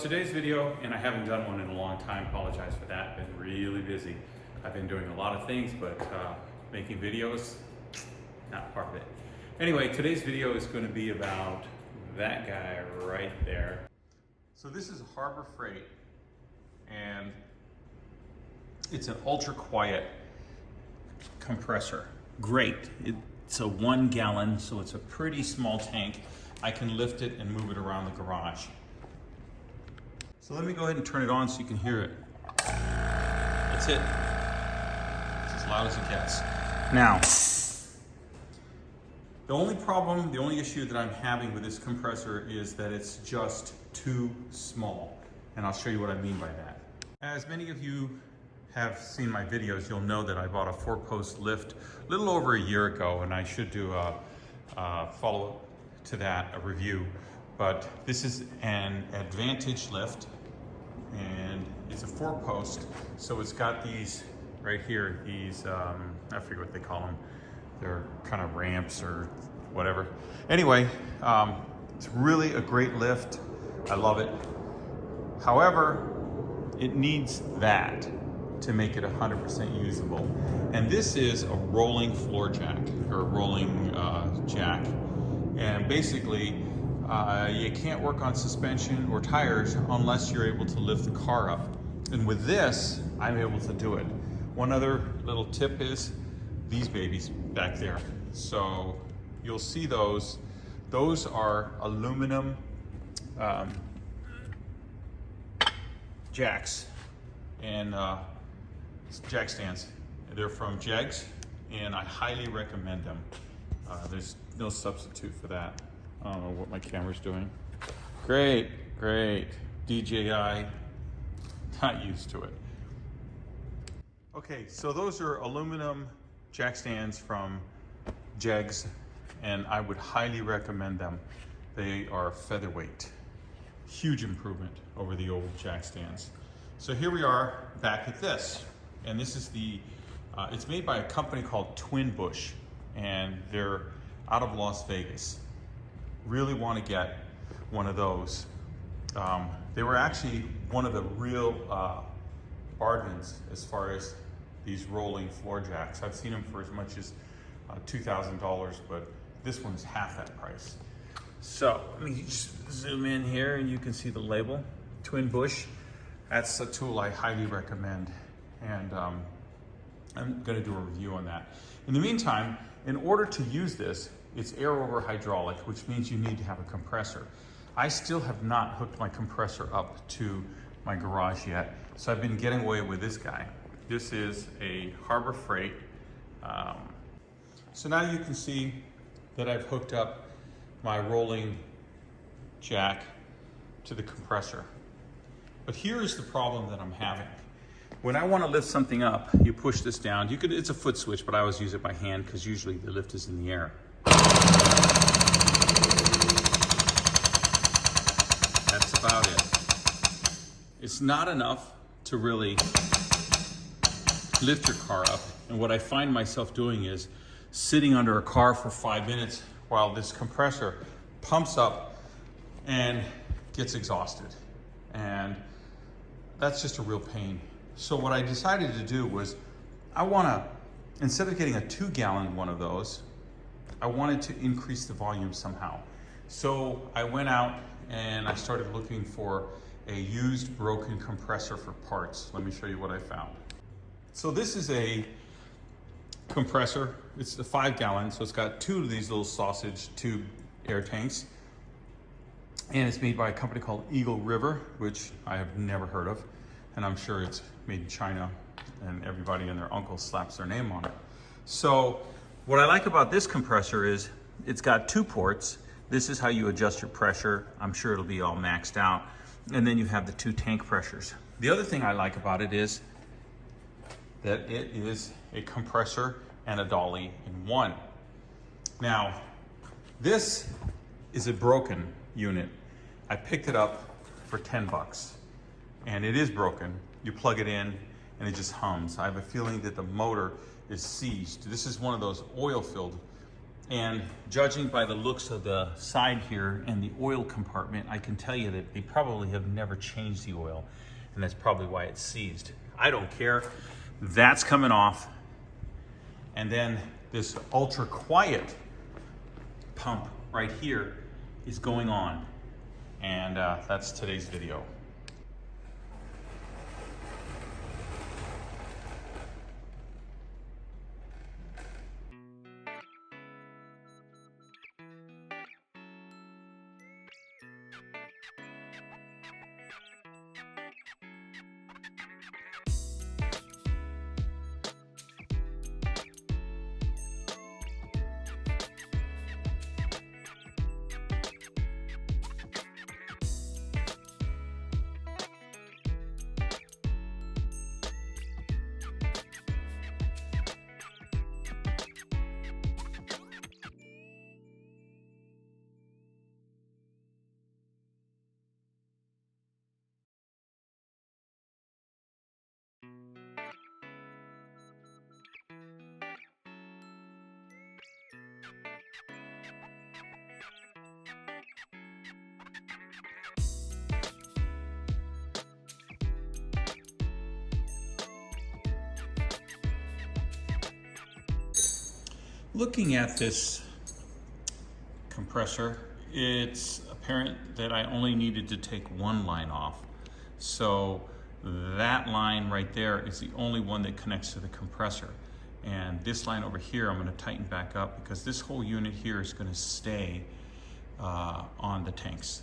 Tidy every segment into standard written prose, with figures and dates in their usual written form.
Today's video, and I haven't done one in a long time, apologize for that, been really busy. I've been doing a lot of things, but making videos, not part of it. Anyway, today's video is going to be about that guy right there. So this is Harbor Freight, and it's an ultra quiet compressor. Great, it's a 1 gallon, so it's a pretty small tank. I can lift it and move it around the garage. So let me go ahead and turn it on so you can hear it. That's it. It's as loud as it gets. Now, the only issue that I'm having with this compressor is that it's just too small. And I'll show you what I mean by that. As many of you have seen my videos, you'll know that I bought a 4-post lift a little over a year ago, and I should do a follow-up to that, a review. But this is an Advantage lift, and it's a 4-post, so it's got these right here, these I forget what they call them, they're kind of ramps or whatever. Anyway, it's really a great lift. I love it. However, it needs that to make it 100% usable, and this is a rolling floor jack, or a rolling jack, and basically you can't work on suspension or tires unless you're able to lift the car up. And with this, I'm able to do it. One other little tip is these babies back there. So you'll see those. Those are aluminum jacks and jack stands. They're from Jegs, and I highly recommend them. There's no substitute for that. I don't know what my camera's doing. Great, great. DJI, not used to it. Okay, so those are aluminum jack stands from Jegs, and I would highly recommend them. They are featherweight. Huge improvement over the old jack stands. So here we are back at this, and this is it's made by a company called Twin Bush, and they're out of Las Vegas. Really want to get one of those. They were actually one of the real bargains as far as these rolling floor jacks. I've seen them for as much as $2,000, but this one's half that price. So let me just zoom in here and you can see the label, Twin Bush. That's a tool I highly recommend, and I'm going to do a review on that. In the meantime, in order to use this, it's air over hydraulic, which means you need to have a compressor. I still have not hooked my compressor up to my garage yet, so I've been getting away with this guy. This is a Harbor Freight. So now you can see that I've hooked up my rolling jack to the compressor. But here's the problem that I'm having. When I want to lift something up, you push this down. It's a foot switch, but I always use it by hand because usually the lift is in the air. That's about it. It's not enough to really lift your car up. And what I find myself doing is sitting under a car for 5 minutes while this compressor pumps up and gets exhausted. And that's just a real pain. So what I decided to do was, instead of getting a 2-gallon one of those, I wanted to increase the volume somehow. So I went out and I started looking for a used broken compressor for parts. Let me show you what I found. So this is a compressor. It's a 5-gallon, so it's got 2 of these little sausage tube air tanks. And it's made by a company called Eagle River, which I have never heard of. And I'm sure it's made in China, and everybody and their uncle slaps their name on it. So what I like about this compressor is it's got 2 ports. This is how you adjust your pressure. I'm sure it'll be all maxed out. And then you have the 2 tank pressures. The other thing I like about it is that it is a compressor and a dolly in one. Now, this is a broken unit. I picked it up for 10 bucks. And it is broken. You plug it in and it just hums. I have a feeling that the motor is seized. This is one of those oil-filled And judging by the looks of the side here and the oil compartment, I can tell you that they probably have never changed the oil, and that's probably why it's seized. I don't care. That's coming off. And then this ultra quiet pump right here is going on. And that's today's video. Looking at this compressor, it's apparent that I only needed to take one line off. So that line right there is the only one that connects to the compressor. And this line over here, I'm going to tighten back up because this whole unit here is going to stay on the tanks.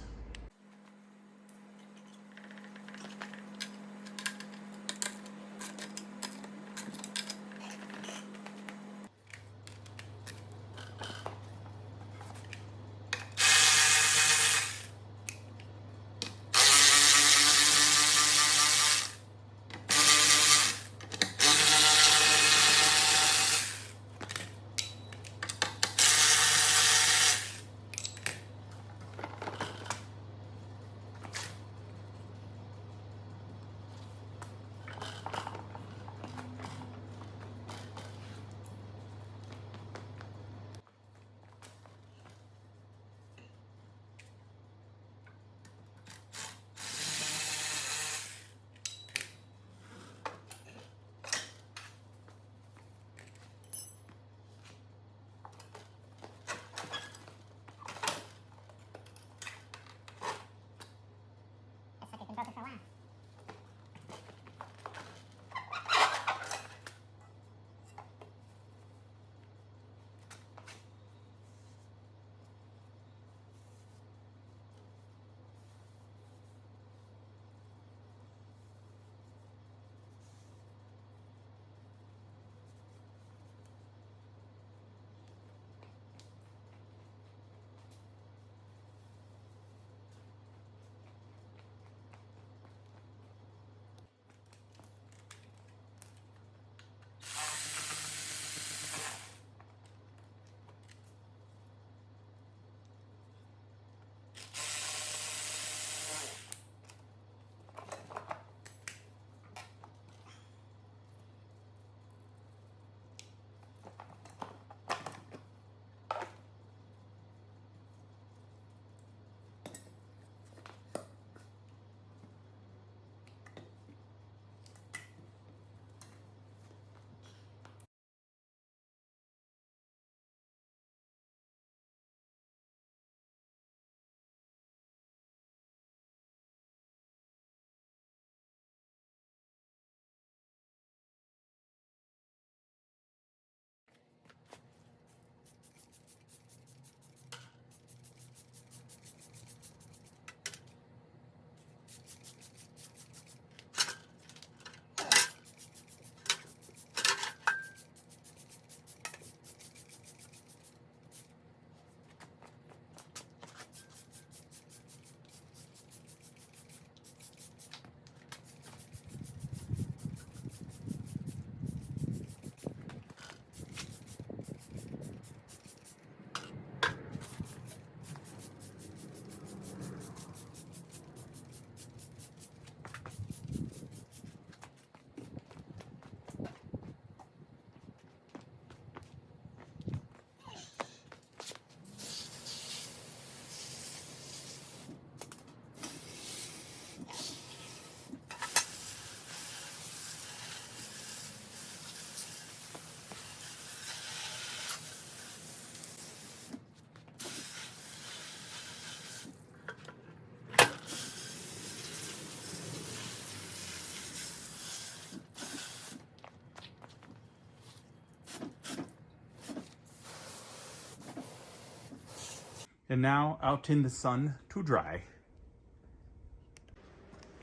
and now out in the sun to dry.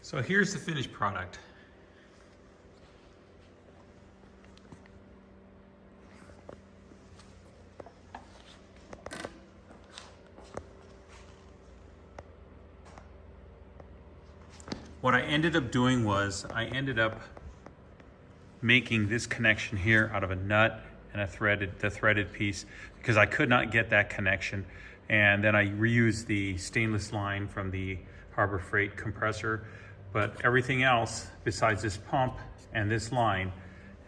So here's the finished product. What I ended up doing was I ended up making this connection here out of a nut and the threaded piece, because I could not get that connection. And then I reused the stainless line from the Harbor Freight compressor. But everything else besides this pump and this line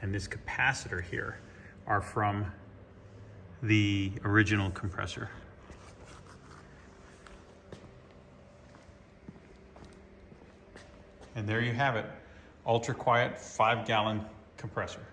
and this capacitor here are from the original compressor. And there you have it, ultra quiet 5-gallon compressor.